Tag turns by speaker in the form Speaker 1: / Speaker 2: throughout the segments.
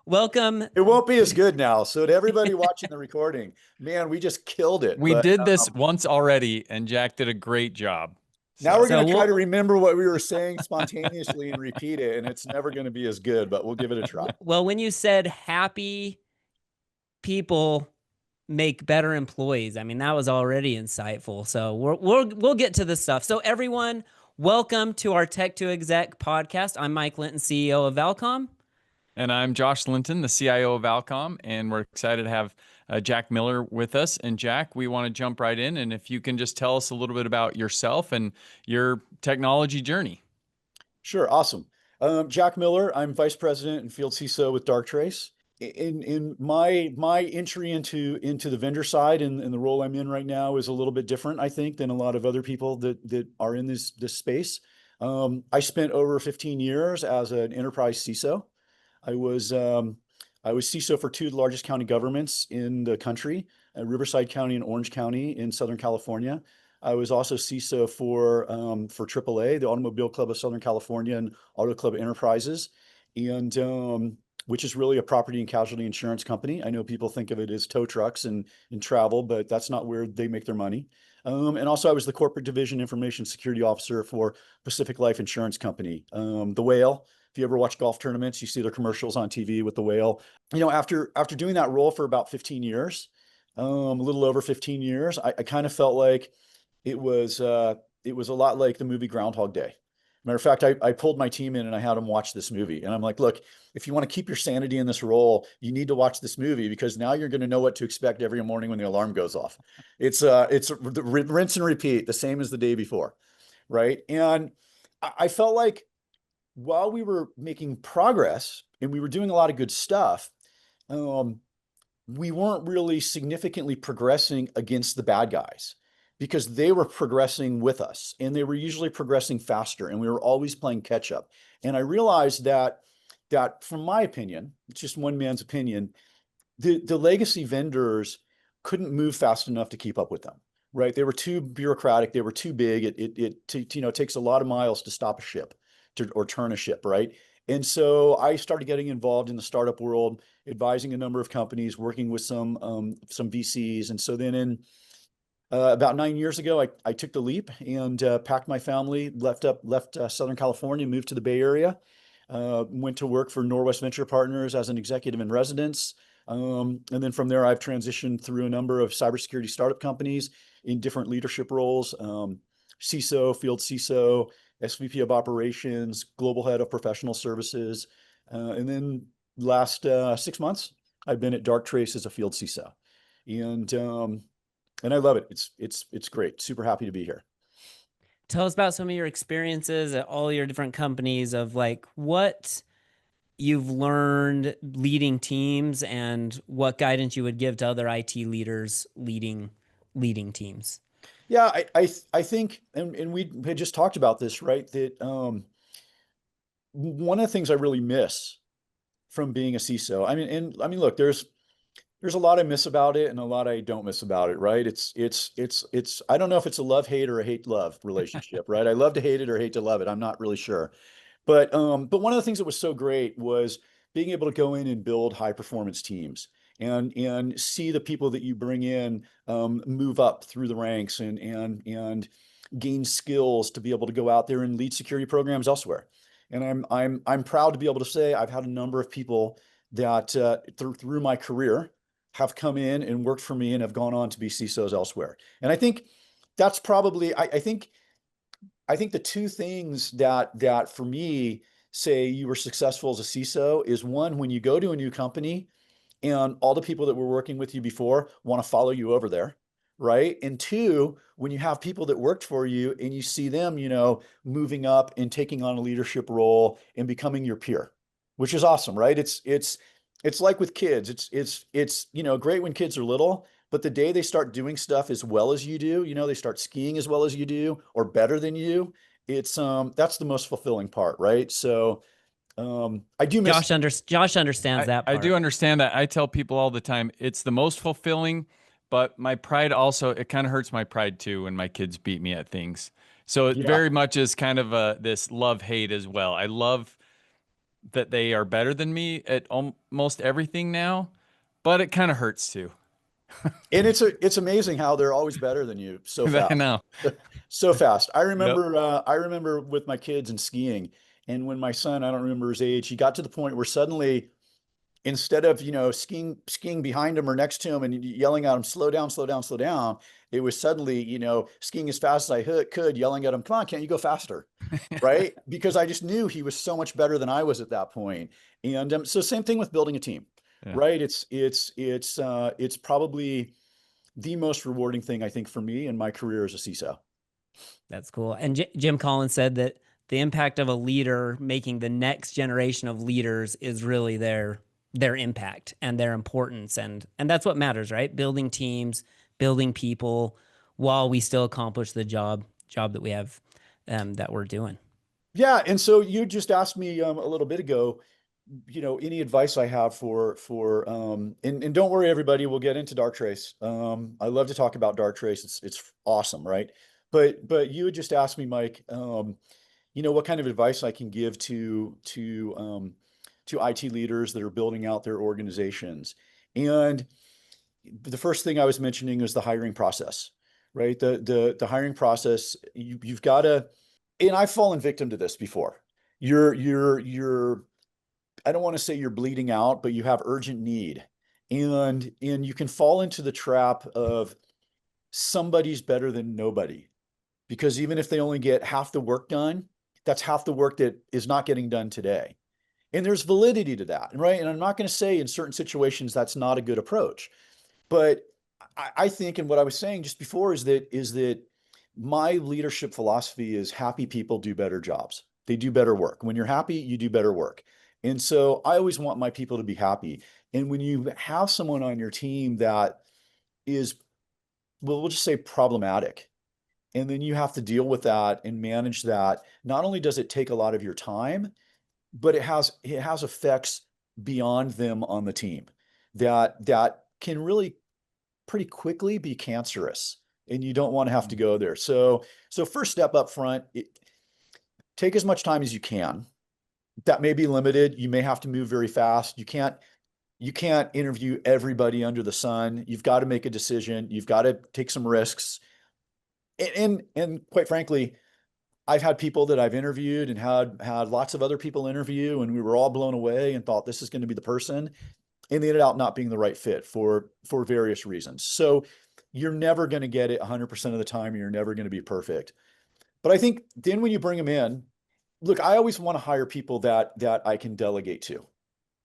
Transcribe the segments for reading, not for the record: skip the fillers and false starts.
Speaker 1: welcome.
Speaker 2: It won't be as good now. So to everybody watching the recording, man, we just killed it.
Speaker 3: We
Speaker 2: But
Speaker 3: did this once already, and Jack did a great job.
Speaker 2: now we're
Speaker 3: So
Speaker 2: going
Speaker 1: So
Speaker 2: to try to
Speaker 1: we'll
Speaker 2: remember what we were saying spontaneously and repeat it. And it's never going to be as good, but we'll give it a try.
Speaker 1: well, when you said happy people make better employees, I mean that was already insightful. So we'll get to this stuff. So everyone, welcome to our Tech to Exec podcast. I'm Mike Linton, CEO of Valcom.
Speaker 3: and I'm Josh Linton, the CIO of Valcom, and we're excited to have Jack Miller with us. And Jack, we want to jump right in, and if you can just tell us a little bit about yourself and your technology journey.
Speaker 2: Sure. Awesome. Jack Miller, I'm Vice President and Field CISO with Darktrace. In my entry into the vendor side and the role I'm in right now is a little bit different, I think, than a lot of other people that are in this space. I spent over 15 years as an enterprise CISO. I was I was CISO for two of the largest county governments in the country, Riverside County and Orange County in Southern California. I was also CISO for AAA, the Automobile Club of Southern California, and Auto Club Enterprises, and which is really a property and casualty insurance company. I know people think of it as tow trucks and travel, but that's not where they make their money. And also, I was the corporate division information security officer for Pacific Life Insurance Company, the Whale. If you ever watch golf tournaments, you see their commercials on TV with the Whale. You know, after doing that role for about 15 years, a little over 15 years, I kind of felt like it was a lot like the movie Groundhog Day. Matter of fact, I pulled my team in and I had them watch this movie. And I'm like, look, if you want to keep your sanity in this role, you need to watch this movie because now you're going to know what to expect every morning when the alarm goes off. It's rinse and repeat, the same as the day before, right? And I felt like while we were making progress and we were doing a lot of good stuff, um, we weren't really significantly progressing against the bad guys because they were progressing with us and they were usually progressing faster and we were always playing catch up. And I realized that from my opinion, it's just one man's opinion, the legacy vendors couldn't move fast enough to keep up with them, right? They were too bureaucratic. They were too big. It takes a lot of miles to stop a ship or turn a ship, right? And so I started getting involved in the startup world, advising a number of companies, working with some VCs. And so then in about 9 years ago, I took the leap and packed my family, left Southern California, moved to the Bay Area, went to work for Norwest Venture Partners as an executive in residence. And then from there, I've transitioned through a number of cybersecurity startup companies in different leadership roles, CISO, field CISO, SVP of operations, global head of professional services. And then last 6 months, I've been at Darktrace as a field CISO. And I love it. It's great. Super happy to be here.
Speaker 1: Tell us about some of your experiences at all your different companies of like what you've learned leading teams and what guidance you would give to other IT leaders leading teams.
Speaker 2: Yeah, I think, and we had just talked about this, right? That one of the things I really miss from being a CISO, I mean, look, there's a lot I miss about it and a lot I don't miss about it, right? It's I don't know if it's a love-hate or a hate-love relationship, right? I love to hate it or hate to love it. I'm not really sure. But one of the things that was so great was being able to go in and build high-performance teams and see the people that you bring in move up through the ranks and gain skills to be able to go out there and lead security programs elsewhere. And I'm proud to be able to say I've had a number of people that through my career have come in and worked for me and have gone on to be CISOs elsewhere. And I think that's probably, I think the two things that for me say you were successful as a CISO is one, when you go to a new company and all the people that were working with you before want to follow you over there, right? And two, when you have people that worked for you and you see them, you know, moving up and taking on a leadership role and becoming your peer, which is awesome, right? It's like with kids. It's you know, great when kids are little, but the day they start doing stuff as well as you do, you know, they start skiing as well as you do or better than you, it's that's the most fulfilling part, right? So I do miss.
Speaker 1: Josh understands that
Speaker 3: I
Speaker 1: part.
Speaker 3: do understand that. I tell people all the time, it's the most fulfilling, but my pride also, it kind of hurts my pride too when my kids beat me at things. So it
Speaker 2: Yeah.
Speaker 3: very much is kind of this love hate as well. I love that they are better than me at almost everything now, but it kind of hurts too.
Speaker 2: And it's amazing how they're always better than you so
Speaker 3: I
Speaker 2: fast.
Speaker 3: know.
Speaker 2: So fast.
Speaker 3: Yep.
Speaker 2: I remember with my kids and skiing, and when my son, I don't remember his age, he got to the point where suddenly, instead of, skiing behind him or next to him and yelling at him, slow down, slow down, slow down, it was suddenly, skiing as fast as I could, yelling at him, come on, can't you go faster? Right? Because I just knew he was so much better than I was at that point. And so same thing with building a team,
Speaker 3: Yeah.
Speaker 2: right? It's probably the most rewarding thing, I think, for me in my career as a CISO.
Speaker 1: That's cool. And Jim Collins said that the impact of a leader making the next generation of leaders is really their impact and their importance, and that's what matters, right? Building teams, building people, while we still accomplish the job that we have that we're doing.
Speaker 2: Yeah, and so you just asked me a little bit ago, any advice I have and don't worry, everybody, we'll get into Darktrace. I love to talk about Darktrace. It's awesome, right? But you had just asked me, Mike, what kind of advice I can give to IT leaders that are building out their organizations. And the first thing I was mentioning is the hiring process, right? The hiring process, you've got to, and I've fallen victim to this before. You're I don't want to say you're bleeding out, but you have urgent need. And you can fall into the trap of somebody's better than nobody. Because even if they only get half the work done, that's half the work that is not getting done today. And there's validity to that, right? And I'm not going to say in certain situations that's not a good approach. But I think, and what I was saying just before is that my leadership philosophy is happy people do better jobs. They do better work. When you're happy, you do better work. And so I always want my people to be happy. And when you have someone on your team that is, well, we'll just say problematic, and then you have to deal with that and manage that, not only does it take a lot of your time, but it has effects beyond them on the team that can really pretty quickly be cancerous, and you don't want to have to go there. So first step up front, take as much time as you can. That may be limited. You may have to move very fast. You can't interview everybody under the sun. You've got to make a decision. You've got to take some risks. And quite frankly, I've had people that I've interviewed and had lots of other people interview, and we were all blown away and thought this is going to be the person, and they ended up not being the right fit for various reasons. So you're never going to get it 100% of the time. You're never going to be perfect. But I think then when you bring them in, look, I always want to hire people that I can delegate to.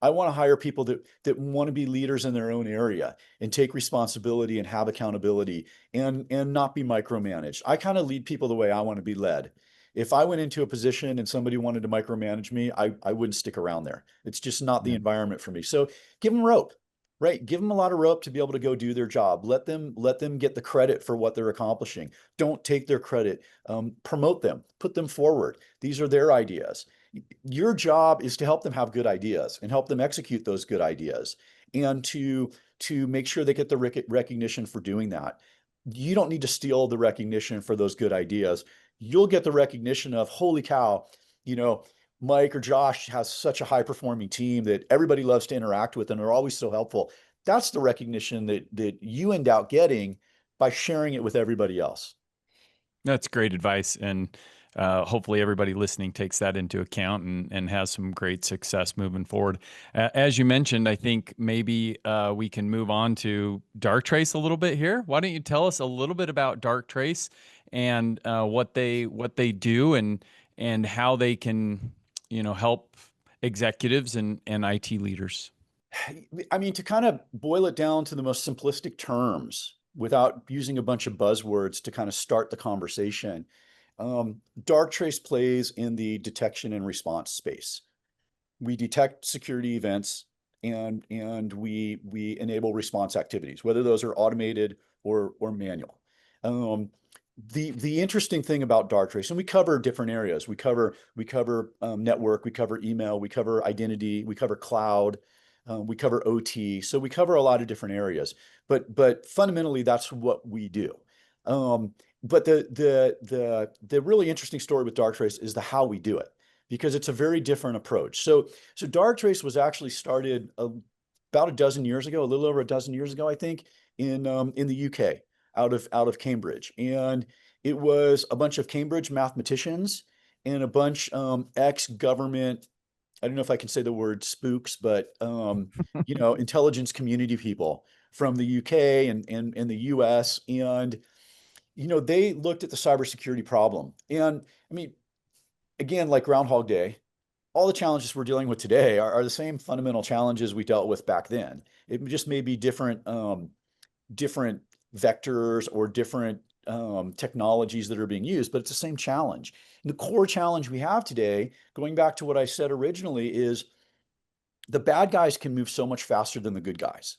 Speaker 2: I want to hire people that want to be leaders in their own area and take responsibility and have accountability and not be micromanaged. I kind of lead people the way I want to be led. If I went into a position and somebody wanted to micromanage me, I wouldn't stick around there. It's just not the
Speaker 3: Yeah.
Speaker 2: environment for me. So give them rope, right? Give them a lot of rope to be able to go do their job. Let them get the credit for what they're accomplishing. Don't take their credit. Promote them, put them forward. These are their ideas. Your job is to help them have good ideas and help them execute those good ideas, and to make sure they get the recognition for doing that. You don't need to steal the recognition for those good ideas. You'll get the recognition of, holy cow, you know, Mike or Josh has such a high performing team that everybody loves to interact with and are always so helpful. That's the recognition that you end out getting by sharing it with everybody else.
Speaker 3: That's great advice. And hopefully everybody listening takes that into account and has some great success moving forward. As you mentioned, I think maybe we can move on to Darktrace a little bit here. Why don't you tell us a little bit about Darktrace and what they do and how they can, help executives and IT leaders?
Speaker 2: I mean, to kind of boil it down to the most simplistic terms without using a bunch of buzzwords to kind of start the conversation, Darktrace plays in the detection and response space. We detect security events, and we enable response activities, whether those are automated or manual. Um, the interesting thing about Darktrace, and we cover different areas. We cover network, we cover email, we cover identity, we cover cloud, we cover OT. So we cover a lot of different areas. But fundamentally, that's what we do. But the really interesting story with Darktrace is the how we do it. because it's a very different approach. So Darktrace was actually started about a dozen years ago, a little over a dozen years ago, I think, in the UK, out of Cambridge, and it was a bunch of Cambridge mathematicians and a bunch ex-government. I don't know if I can say the word spooks, but intelligence community people from the UK and the US, and they looked at the cybersecurity problem. And I mean, again, like Groundhog Day, all the challenges we're dealing with today are the same fundamental challenges we dealt with back then. It just may be different vectors or different technologies that are being used, but it's the same challenge. And the core challenge we have today, going back to what I said originally, is the bad guys can move so much faster than the good guys.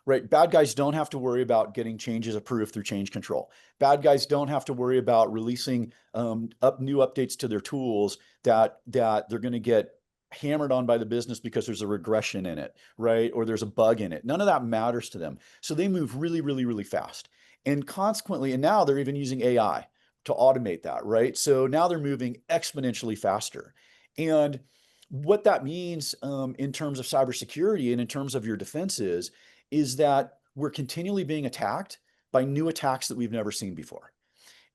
Speaker 2: Right? Bad guys don't have to worry about getting changes approved through change control. Bad guys don't have to worry about releasing new updates to their tools that they're going to get hammered on by the business because there's a regression in it, right? Or there's a bug in it. None of that matters to them. So they move really, really, really fast. And consequently, and now they're even using AI to automate that, right? So now they're moving exponentially faster. And what that means in terms of cybersecurity and in terms of your defenses is that we're continually being attacked by new attacks that we've never seen before.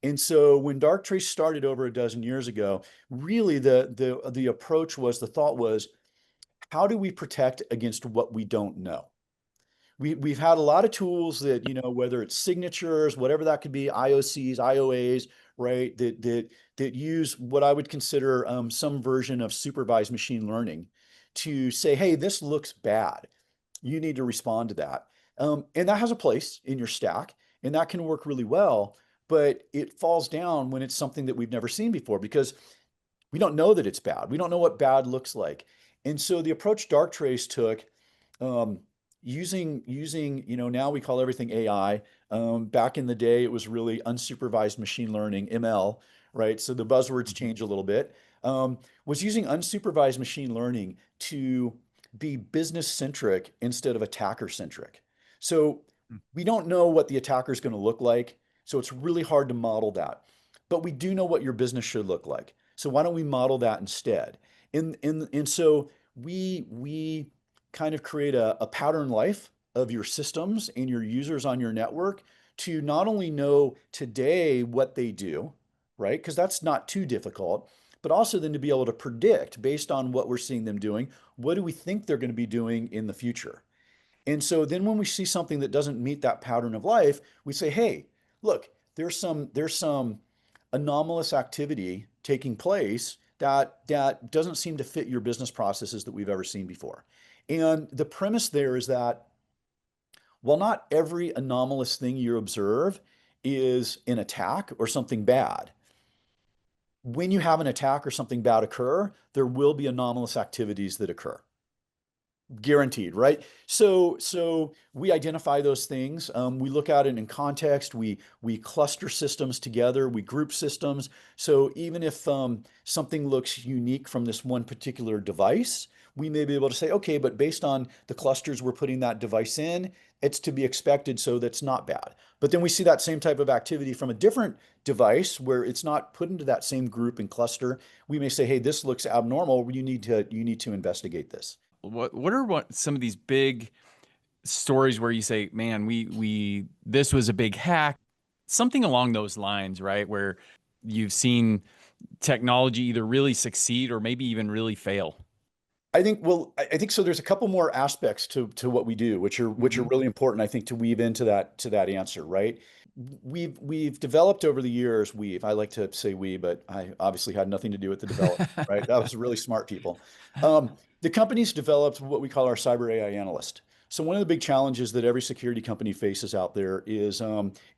Speaker 2: And so when Darktrace started over a dozen years ago, really the approach was, the thought was, how do we protect against what we don't know? We've had a lot of tools that, whether it's signatures, whatever that could be, IOCs, IOAs, right, that use what I would consider some version of supervised machine learning to say, hey, this looks bad. You need to respond to that. And that has a place in your stack, and that can work really well, but it falls down when it's something that we've never seen before because we don't know that it's bad. We don't know what bad looks like. And so the approach Darktrace took, um, using, now we call everything AI. Back in the day, it was really unsupervised machine learning, ML, right? So the buzzwords change a little bit. Was using unsupervised machine learning to be business centric instead of attacker centric. So we don't know what the attacker is going to look like. So it's really hard to model that. But we do know what your business should look like. So why don't we model that instead? And so we kind of create a pattern life of your systems and your users on your network to not only know today what they do, right? Because that's not too difficult, but also then to be able to predict based on what we're seeing them doing, what do we think they're going to be doing in the future? And so then when we see something that doesn't meet that pattern of life, we say, hey, look, there's some anomalous activity taking place that doesn't seem to fit your business processes that we've ever seen before. And the premise there is that while not every anomalous thing you observe is an attack or something bad, when you have an attack or something bad occur, there will be anomalous activities that occur. Guaranteed, right? So we identify those things. We look at it in context. We cluster systems together. We group systems. So even if something looks unique from this one particular device, we may be able to say, okay, but based on the clusters we're putting that device in, it's to be expected, so that's not bad. But then we see that same type of activity from a different device where it's not put into that same group and cluster. We may say, hey, this looks abnormal. You need to investigate this.
Speaker 3: What some of these big stories where you say, man, we this was a big hack, something along those lines, right? Where you've seen technology either really succeed or maybe even really fail.
Speaker 2: I think so. There's a couple more aspects to what we do, which are
Speaker 3: Hmm.
Speaker 2: really important, I think, to weave into that answer, right? We've developed over the years, I like to say we, but I obviously had nothing to do with the development, right? That was really smart people. The company's developed what we call our cyber AI analyst. So one of the big challenges that every security company faces out there is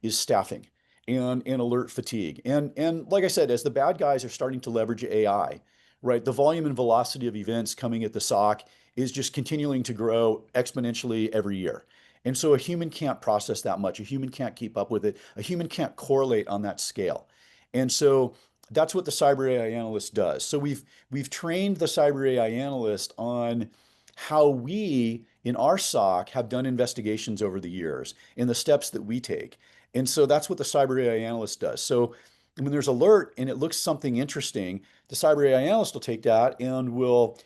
Speaker 2: staffing and alert fatigue. And like I said, as the bad guys are starting to leverage AI, right? The volume and velocity of events coming at the SOC is just continuing to grow exponentially every year. And so a human can't process that much. A human can't keep up with it. A human can't correlate on that scale. And so that's what the cyber AI analyst does. So we've trained the cyber AI analyst on how we in our SOC have done investigations over the years and the steps that we take. And so that's what the cyber AI analyst does. So And when there's alert and it looks something interesting, the cyber AI analyst will take that and will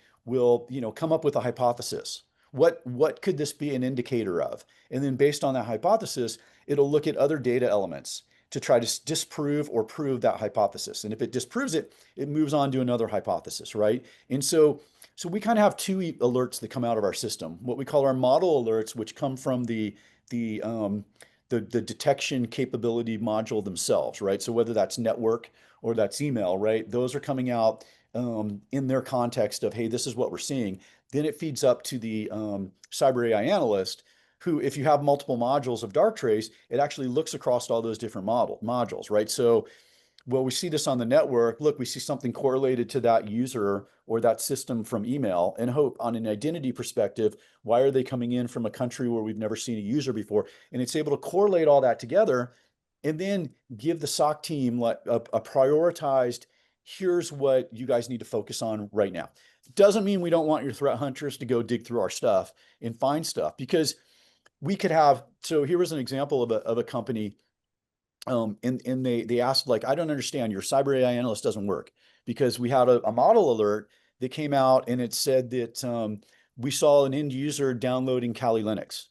Speaker 2: come up with a hypothesis. What could this be an indicator of? And then based on that hypothesis, it'll look at other data elements to try to disprove or prove that hypothesis. And if it disproves it, it moves on to another hypothesis, right? And so we kind of have two alerts that come out of our system. What we call our model alerts, which come from the the detection capability module themselves, right? So whether that's network or that's email, right? Those are coming out in their context of, hey, this is what we're seeing. Then it feeds up to the cyber AI analyst, who, if you have multiple modules of Darktrace, it actually looks across all those different modules, right? So, well, we see this on the network. Look, we see something correlated to that user or that system from email, and hope on an identity perspective, why are they coming in from a country where we've never seen a user before? And it's able to correlate all that together and then give the SOC team like a prioritized, here's what you guys need to focus on right now. Doesn't mean we don't want your threat hunters to go dig through our stuff and find stuff, because we could have, so here was an example of a company, and they asked, like, I don't understand, your cyber AI analyst doesn't work, because we had a model alert that came out and it said that we saw an end user downloading Kali Linux.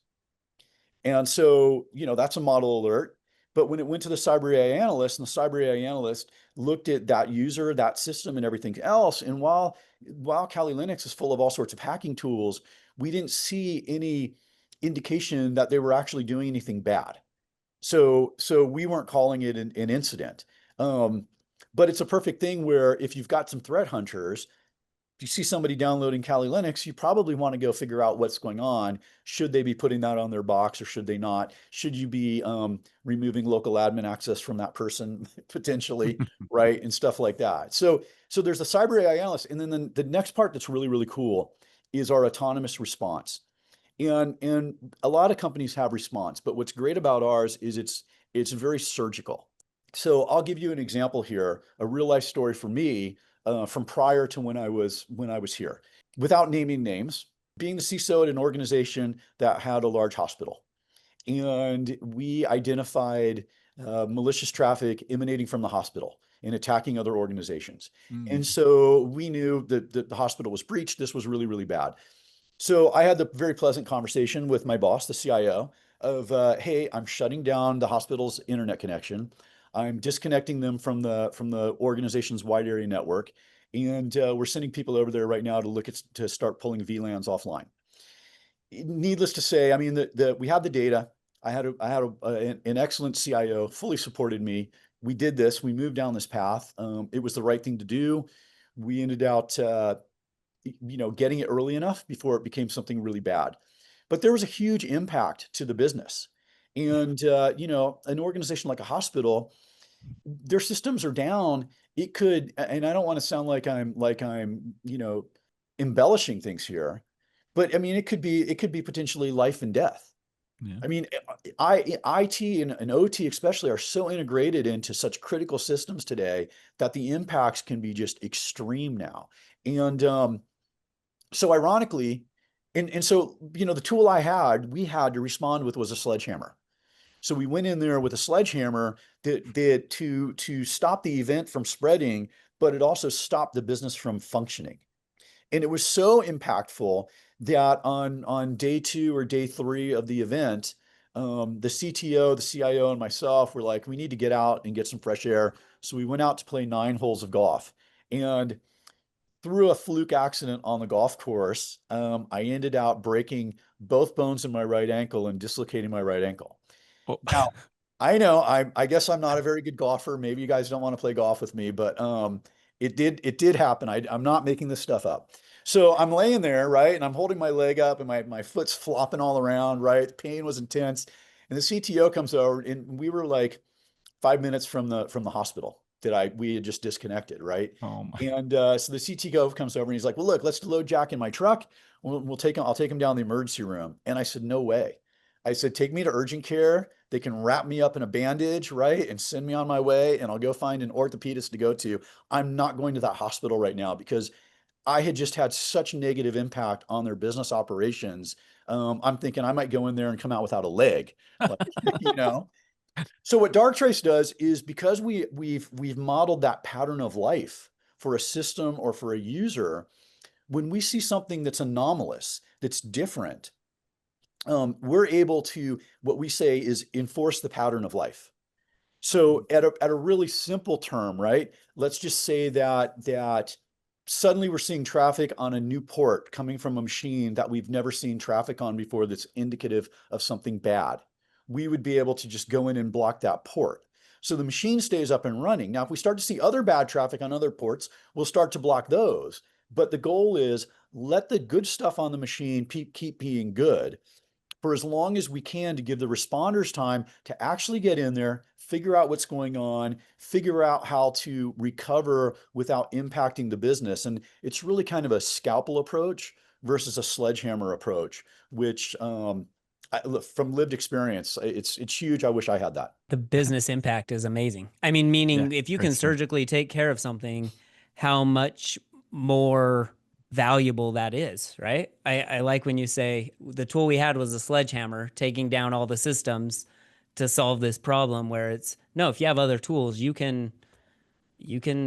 Speaker 2: And so, that's a model alert. But when it went to the cyber AI analyst, and the cyber AI analyst looked at that user, that system, and everything else, and while Kali Linux is full of all sorts of hacking tools, we didn't see any indication that they were actually doing anything bad. So we weren't calling it an incident. But it's a perfect thing where if you've got some threat hunters, if you see somebody downloading Kali Linux, you probably want to go figure out what's going on. Should they be putting that on their box or should they not? Should you be removing local admin access from that person potentially, right? And stuff like that. So there's the cyber AI analyst. And then the next part that's really, really cool is our autonomous response. And a lot of companies have response, but what's great about ours is it's very surgical. So I'll give you an example here, a real life story for me from prior to when I was here, without naming names, being the CISO at an organization that had a large hospital, and we identified malicious traffic emanating from the hospital and attacking other organizations. And so we knew that the hospital was breached. This was really, really bad. So I had the very pleasant conversation with my boss, the CIO, of, hey, I'm shutting down the hospital's internet connection. I'm disconnecting them from the organization's wide area network, and we're sending people over there right now to look at to start pulling VLANs offline. Needless to say, I mean, we had the data. I had an excellent CIO, fully supported me. We did this. We moved down this path. It was the right thing to do. We ended out getting it early enough before it became something really bad. But there was a huge impact to the business. And, an organization like a hospital, their systems are down. It could, and I don't want to sound like I'm embellishing things here, but I mean, it could be potentially life and death.
Speaker 3: Yeah.
Speaker 2: I mean, IT and OT especially are so integrated into such critical systems today that the impacts can be just extreme now. And so ironically, and so, the tool we had to respond with was a sledgehammer. So we went in there with a sledgehammer that to stop the event from spreading, but it also stopped the business from functioning. And it was so impactful that on day 2 or day 3 of the event, the CTO, the CIO, and myself were like, we need to get out and get some fresh air. So we went out to play 9 holes of golf. And through a fluke accident on the golf course, I ended up breaking both bones in my right ankle and dislocating my right ankle.
Speaker 3: Oh.
Speaker 2: Now, I know I guess I'm not a very good golfer. Maybe you guys don't want to play golf with me, but it did happen. I'm not making this stuff up. So I'm laying there, right, and I'm holding my leg up, and my foot's flopping all around, right? The pain was intense, and the CTO comes over, and we were like 5 minutes from the hospital that we had just disconnected, right?
Speaker 3: Oh my.
Speaker 2: And so the CTO comes over and he's like, well, look, let's load Jack in my truck. I'll take him down the emergency room. And I said, no way. I said, take me to urgent care. They can wrap me up in a bandage, right? And send me on my way, and I'll go find an orthopedist to go to. I'm not going to that hospital right now, because I had just had such negative impact on their business operations. I'm thinking I might go in there and come out without a leg, like, you know? So what Darktrace does is, because we've modeled that pattern of life for a system or for a user, when we see something that's anomalous, that's different, we're able to, what we say is, enforce the pattern of life. So at a really simple term, right? Let's just say that suddenly we're seeing traffic on a new port coming from a machine that we've never seen traffic on before, that's indicative of something bad. We would be able to just go in and block that port. So the machine stays up and running. Now, if we start to see other bad traffic on other ports, we'll start to block those. But the goal is, let the good stuff on the machine keep being good for as long as we can, to give the responders time to actually get in there, figure out what's going on, figure out how to recover without impacting the business. And it's really kind of a scalpel approach versus a sledgehammer approach, which from lived experience, it's huge. I wish I had that.
Speaker 1: The business impact is amazing. I mean,
Speaker 3: Yeah,
Speaker 1: meaning if you
Speaker 3: great
Speaker 1: can
Speaker 3: stuff.
Speaker 1: surgically take care of something, how much more valuable that is, right? I like when you say the tool we had was a sledgehammer taking down all the systems to solve this problem, where it's no, if you have other tools, you can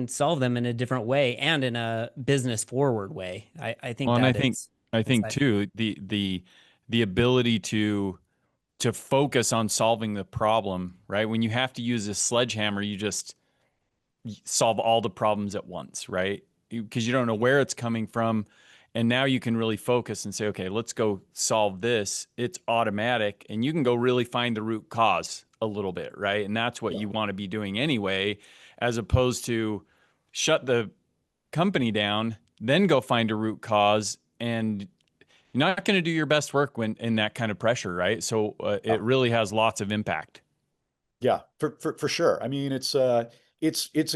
Speaker 1: solve them in a different way and in a business forward way. I think
Speaker 3: Well, and
Speaker 1: that is
Speaker 3: I think
Speaker 1: insightful.
Speaker 3: too, the ability to focus on solving the problem, right? When you have to use a sledgehammer, you just solve all the problems at once, right? Because you don't know where it's coming from. And now you can really focus and say, okay, let's go solve this. It's automatic. And you can go really find the root cause a little bit, right? And that's what
Speaker 2: Yeah.
Speaker 3: you want to be doing anyway, as opposed to shut the company down, then go find a root cause. And you're not going to do your best work when in that kind of pressure, right? So
Speaker 2: Yeah.
Speaker 3: it really has lots of impact.
Speaker 2: Yeah, for sure. I mean, it's a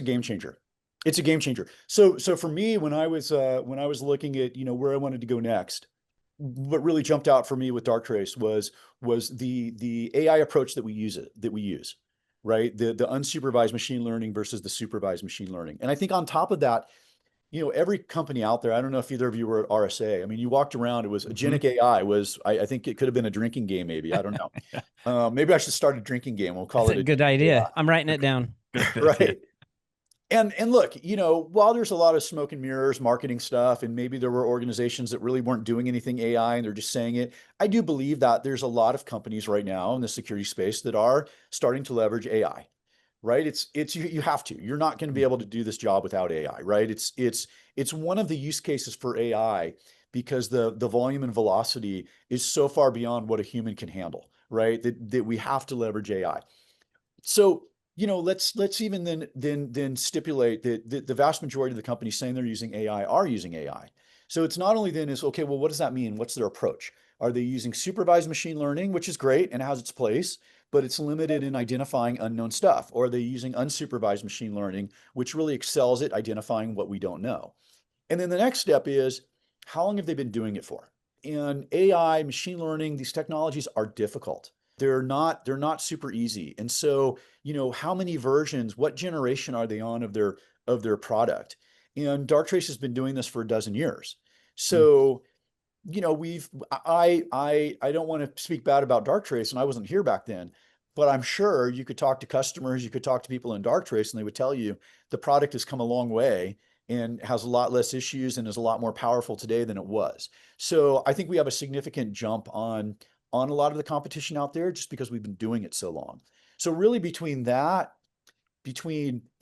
Speaker 2: game changer. It's a game changer. So for me, when I was looking at, where I wanted to go next, what really jumped out for me with Darktrace was the AI approach that we use, right? The unsupervised machine learning versus the supervised machine learning. And I think on top of that, every company out there, I don't know if either of you were at RSA. I mean, you walked around, it was
Speaker 3: Mhm.
Speaker 2: agentic AI was, I think it could have been a drinking game, maybe. I don't know. Maybe I should start a drinking game. We'll call
Speaker 1: That's
Speaker 2: it
Speaker 1: a
Speaker 2: a
Speaker 1: good idea. I'm writing it down.
Speaker 3: Good idea.
Speaker 2: right. And look, while there's a lot of smoke and mirrors marketing stuff, and maybe there were organizations that really weren't doing anything AI and they're just saying it, I do believe that there's a lot of companies right now in the security space that are starting to leverage AI, right? You have to. You're not going to be able to do this job without AI, right? It's one of the use cases for AI, because the volume and velocity is so far beyond what a human can handle, right? That we have to leverage AI. So, let's even then stipulate that the vast majority of the companies saying they're using AI are using AI. So it's not only then is, okay, well, what does that mean? What's their approach? Are they using supervised machine learning, which is great and has its place, but it's limited in identifying unknown stuff? Or are they using unsupervised machine learning, which really excels at identifying what we don't know? And then the next step is, how long have they been doing it for? And AI, machine learning, these technologies are difficult. They're not super easy. And so, how many versions, what generation are they on of their product? And Darktrace has been doing this for a dozen years.
Speaker 3: Mm.
Speaker 2: So, I don't want to speak bad about Darktrace, and I wasn't here back then, but I'm sure you could talk to customers, you could talk to people in Darktrace, and they would tell you the product has come a long way and has a lot less issues and is a lot more powerful today than it was. So I think we have a significant jump on a lot of the competition out there, just because we've been doing it so long. So really, between the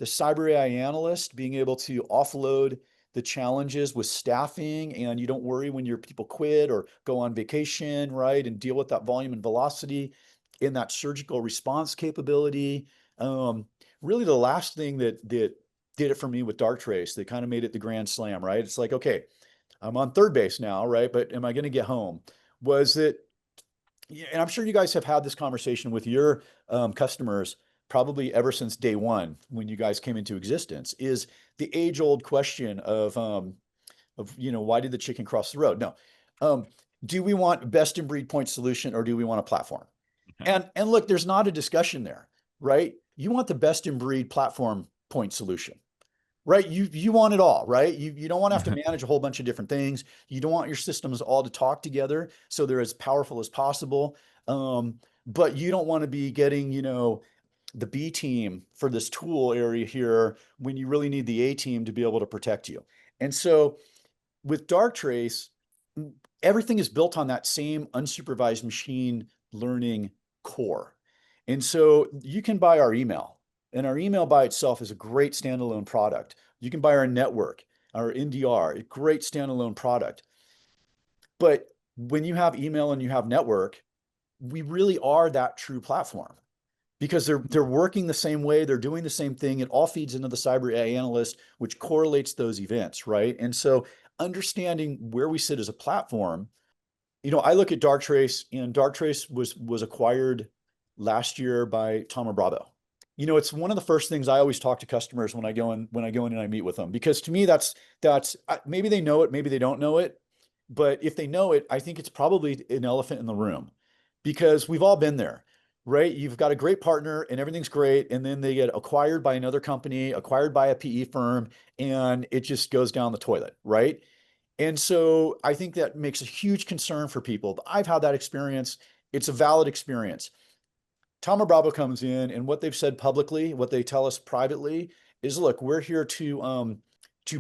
Speaker 2: cyber AI analyst being able to offload the challenges with staffing, and you don't worry when your people quit or go on vacation, right? And deal with that volume and velocity in that surgical response capability. Um, Really, the last thing that did it for me with Darktrace, that kind of made it the grand slam, right? It's like, okay, I'm on third base now, right? But am I going to get home? Was that, and I'm sure you guys have had this conversation with your customers probably ever since day one when you guys came into existence, is the age old question of why did the chicken cross the road? No, um, do we want best in breed point solution, or do we want a platform? And look, there's not a discussion there, right? You want the best in breed platform point solution, right? You want it all, right? You don't want to have to manage a whole bunch of different things. You don't want your systems all to talk together so they're as powerful as possible. But you don't want to be getting, the B team for this tool area here when you really need the A team to be able to protect you. And so with Darktrace, everything is built on that same unsupervised machine learning core. And so you can buy our email, and our email by itself is a great standalone product. You can buy our network, our NDR, a great standalone product. But when you have email and you have network, we really are that true platform because they're working the same way, they're doing the same thing. It all feeds into the cyber AI analyst, which correlates those events, right? And so understanding where we sit as a platform, I look at Darktrace, and Darktrace was acquired last year by Thoma Bravo. It's one of the first things I always talk to customers when I go in and I meet with them, because to me that's maybe they know it, maybe they don't know it, but if they know it, I think it's probably an elephant in the room, because we've all been there, right? You've got a great partner and everything's great, and then they get acquired by another company, acquired by a PE firm, and it just goes down the toilet, right? And so I think that makes a huge concern for people. I've had that experience. It's a valid experience. Thoma Bravo comes in, and what they've said publicly, what they tell us privately is, look, we're here to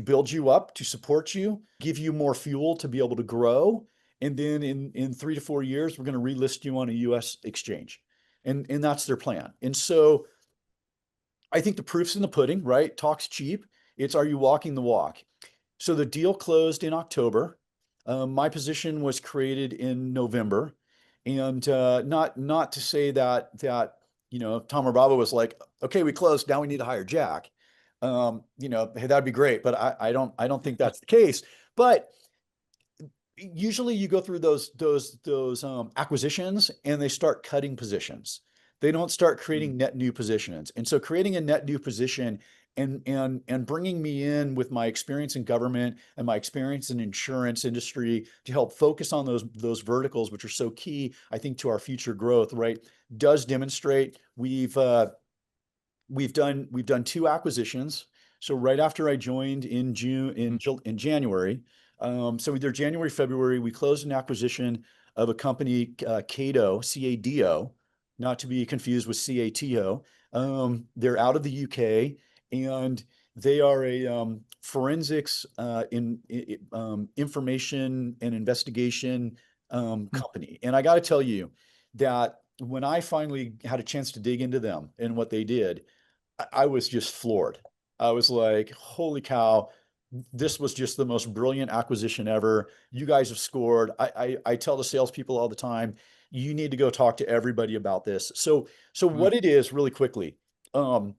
Speaker 2: build you up, to support you, give you more fuel to be able to grow. And then in 3 to 4 years, we're going to relist you on a US exchange. And that's their plan. And so I think the proof's in the pudding, right? Talk's cheap. It's, are you walking the walk? So the deal closed in October. My position was created in November, and not to say that Thoma Bravo was like, okay, we closed, now we need to hire Jack. Hey, that'd be great, but I don't think that's the case. But usually you go through those acquisitions, and they start cutting positions. They don't start creating net new positions. And so creating a net new position and bringing me in with my experience in government and my experience in insurance industry to help focus on those verticals, which are so key, I think, to our future growth, right, does demonstrate. We've done 2 acquisitions. So right after I joined in January, so either January, February, we closed an acquisition of a company, CADO, CADO, not to be confused with CATO. They're out of the UK, and they are a forensics information and investigation company. And I got to tell you that when I finally had a chance to dig into them and what they did, I was just floored. I was like, holy cow, this was just the most brilliant acquisition ever. You guys have scored. I tell the salespeople all the time, you need to go talk to everybody about this. So what it is, really quickly, in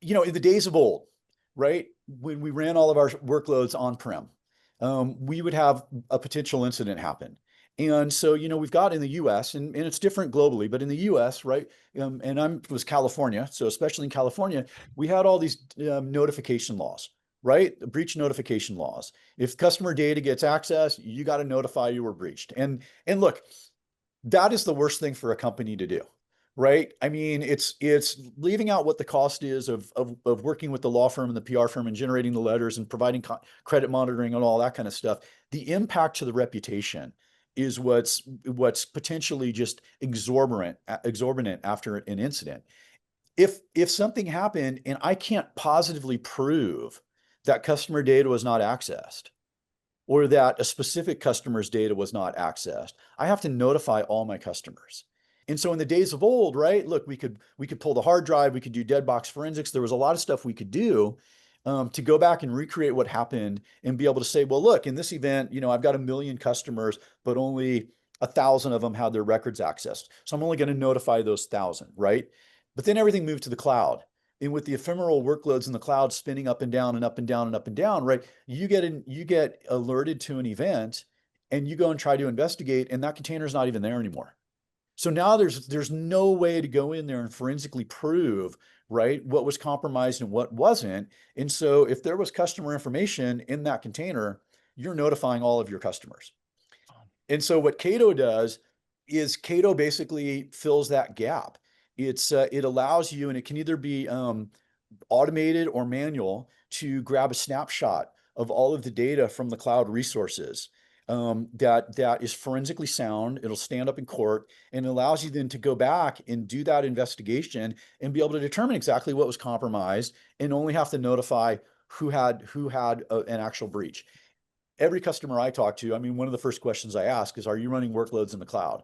Speaker 2: the days of old, right, when we ran all of our workloads on-prem, we would have a potential incident happen. And so, we've got in the US, and it's different globally, but in the US, right, and was California, so especially in California, we had all these notification laws, right? Breach notification laws. If customer data gets access, you got to notify you were breached. And look, that is the worst thing for a company to do, right? I mean, it's leaving out what the cost is of working with the law firm and the PR firm and generating the letters and providing credit monitoring and all that kind of stuff. The impact to the reputation is what's potentially just exorbitant after an incident. If something happened and I can't positively prove that customer data was not accessed, or that a specific customer's data was not accessed, I have to notify all my customers. And so in the days of old, right, look, we could pull the hard drive, we could do dead box forensics. There was a lot of stuff we could do to go back and recreate what happened and be able to say, well, look, in this event, I've got 1 million customers, but only 1,000 of them had their records accessed. So I'm only going to notify those 1,000, right? But then everything moved to the cloud. And with the ephemeral workloads in the cloud spinning up and down and up and down and up and down, right? You get alerted to an event, and you go and try to investigate, and that container is not even there anymore. So now there's no way to go in there and forensically prove, right, what was compromised and what wasn't. And so if there was customer information in that container, you're notifying all of your customers. And so what Cato does is Cato basically fills that gap. It allows you, and it can either be automated or manual, to grab a snapshot of all of the data from the cloud resources. that is forensically sound. It'll stand up in court, and it allows you then to go back and do that investigation and be able to determine exactly what was compromised, and only have to notify who had an actual breach. Every customer I talk to, I mean, one of the first questions I ask is, are you running workloads in the cloud?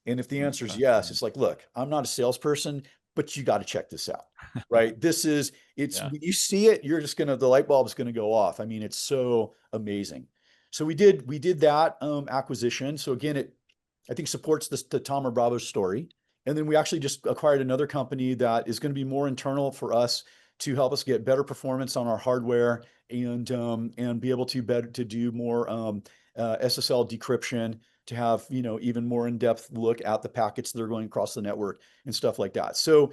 Speaker 2: And if the answer is
Speaker 3: Okay.
Speaker 2: yes, it's like, look, I'm not a salesperson, but you got to check this out, right?
Speaker 3: Yeah.
Speaker 2: When you see it, you're just the light bulb is going to go off. I mean, it's so amazing. So we did that acquisition. So again, I think supports the Tom Bravo story. And then we actually just acquired another company that is going to be more internal for us to help us get better performance on our hardware, and be able to do more SSL decryption, to have even more in-depth look at the packets that are going across the network and stuff like that. So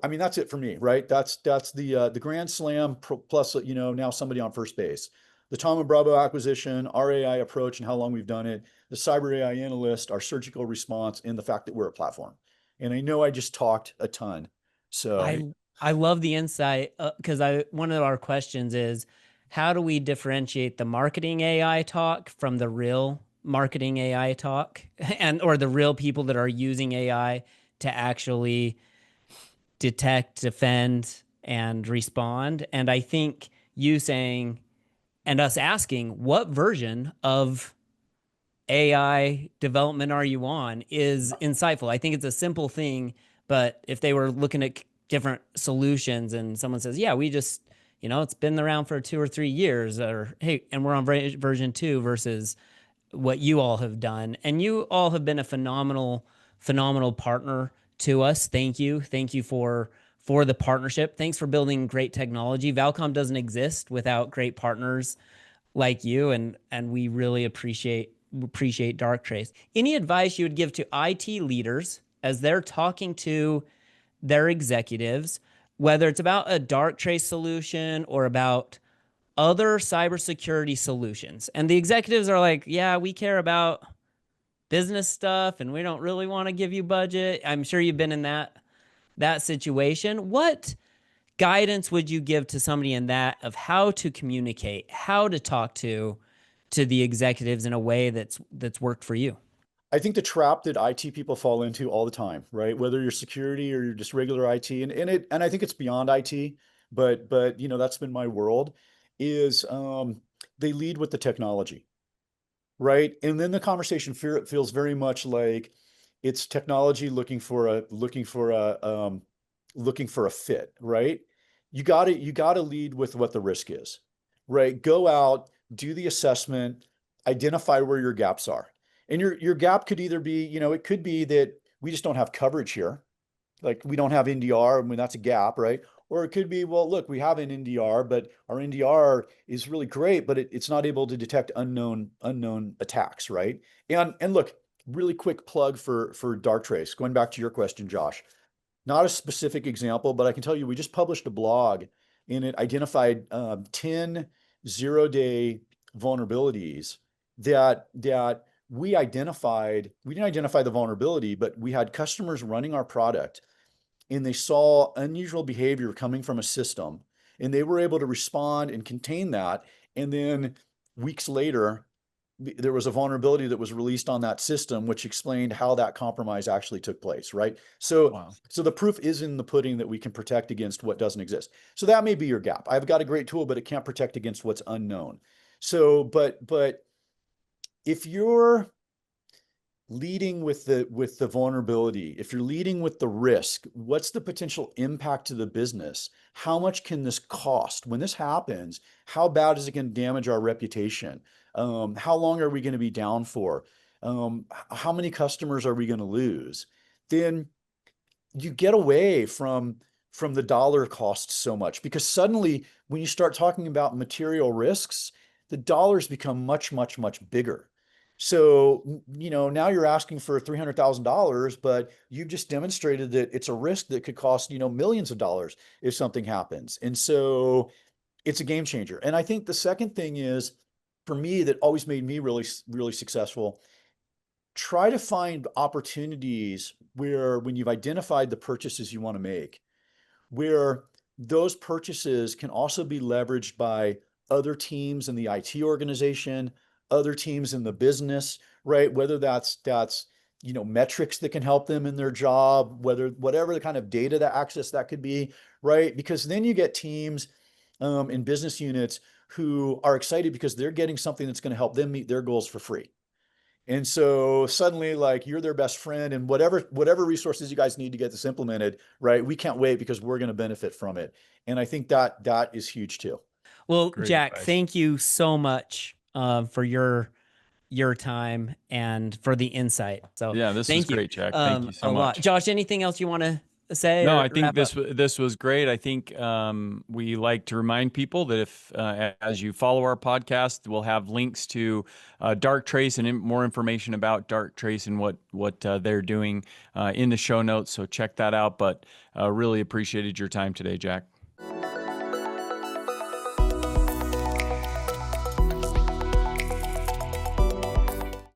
Speaker 2: I mean, that's it for me, right? That's the Grand Slam plus now somebody on first base. The Tom and Bravo acquisition, our AI approach and how long we've done it, the cyber AI analyst, our surgical response, and the fact that we're a platform. And I know I just talked a ton. So
Speaker 1: I love the insight, because one of our questions is, how do we differentiate the marketing AI talk from the real marketing AI talk, and or the real people that are using AI to actually detect, defend, and respond? And I think you saying and us asking, what version of AI development are you on, is insightful. I think it's a simple thing, but if they were looking at different solutions and someone says, yeah, we just, it's been around for 2 or 3 years, or hey, and we're on version 2 versus what you all have done. And you all have been a phenomenal partner to us. Thank you. Thank you for the partnership. Thanks for building great technology. Valcom doesn't exist without great partners like you, and we really appreciate Darktrace. Any advice you would give to IT leaders as they're talking to their executives, whether it's about a Darktrace solution or about other cybersecurity solutions? And the executives are like, yeah, we care about business stuff and we don't really want to give you budget. I'm sure you've been in that situation. What guidance would you give to somebody in that, of how to communicate, how to talk to the executives in a way that's worked for you?
Speaker 2: I think the trap that IT people fall into all the time, right? Whether you're security or you're just regular IT, and I think it's beyond IT, but that's been my world, is they lead with the technology, right? And then the conversation feels very much like it's technology looking for a fit, right? You gotta lead with what the risk is, right? Go out, do the assessment, identify where your gaps are. And your gap could either be, it could be that we just don't have coverage here. Like we don't have NDR, I mean, that's a gap, right? Or it could be, well, look, we have an NDR, but our NDR is really great, but it's not able to detect unknown attacks, right? And look, really quick plug for Darktrace. Going back to your question, Josh. Not a specific example, but I can tell you we just published a blog, and it identified 10 zero-day vulnerabilities that we identified. We didn't identify the vulnerability, but we had customers running our product, and they saw unusual behavior coming from a system, and they were able to respond and contain that. And then weeks later, there was a vulnerability that was released on that system, which explained how that compromise actually took place, right? So,
Speaker 3: Wow.
Speaker 2: so the proof is in the pudding that we can protect against what doesn't exist. So that may be your gap. I've got a great tool, but it can't protect against what's unknown. So, but if you're leading with the vulnerability, if you're leading with the risk, what's the potential impact to the business? How much can this cost? When this happens, how bad is it going to damage our reputation? How long are we going to be down for? How many customers are we going to lose? Then you get away from the dollar cost so much, because suddenly when you start talking about material risks, the dollars become much bigger. So, now you're asking for $300,000, but you've just demonstrated that it's a risk that could cost, millions of dollars if something happens. And so it's a game changer. And I think the second thing is, for me, that always made me really successful, try to find opportunities where, when you've identified the purchases you want to make, where those purchases can also be leveraged by other teams in the IT organization, other teams in the business, right? Whether that's metrics that can help them in their job, whatever the kind of data that access that could be, right? Because then you get teams in business units who are excited because they're getting something that's going to help them meet their goals for free. And so suddenly, like, you're their best friend, and whatever resources you guys need to get this implemented, right? We can't wait because we're going to benefit from it. And I think that is huge too.
Speaker 1: Well,
Speaker 3: Great
Speaker 1: Jack,
Speaker 3: advice.
Speaker 1: thank you so much for your time and for the insight. So
Speaker 3: Yeah, this was
Speaker 1: thank you
Speaker 3: great, Jack. Thank you so
Speaker 1: a lot.
Speaker 3: much.
Speaker 1: Josh, anything else you want to say
Speaker 3: No,
Speaker 1: or
Speaker 3: I think
Speaker 1: wrap up?
Speaker 3: this was great. I think we like to remind people that if as you follow our podcast, we'll have links to Darktrace and more information about Darktrace and what they're doing in the show notes. So check that out. But really appreciated your time today, Jack.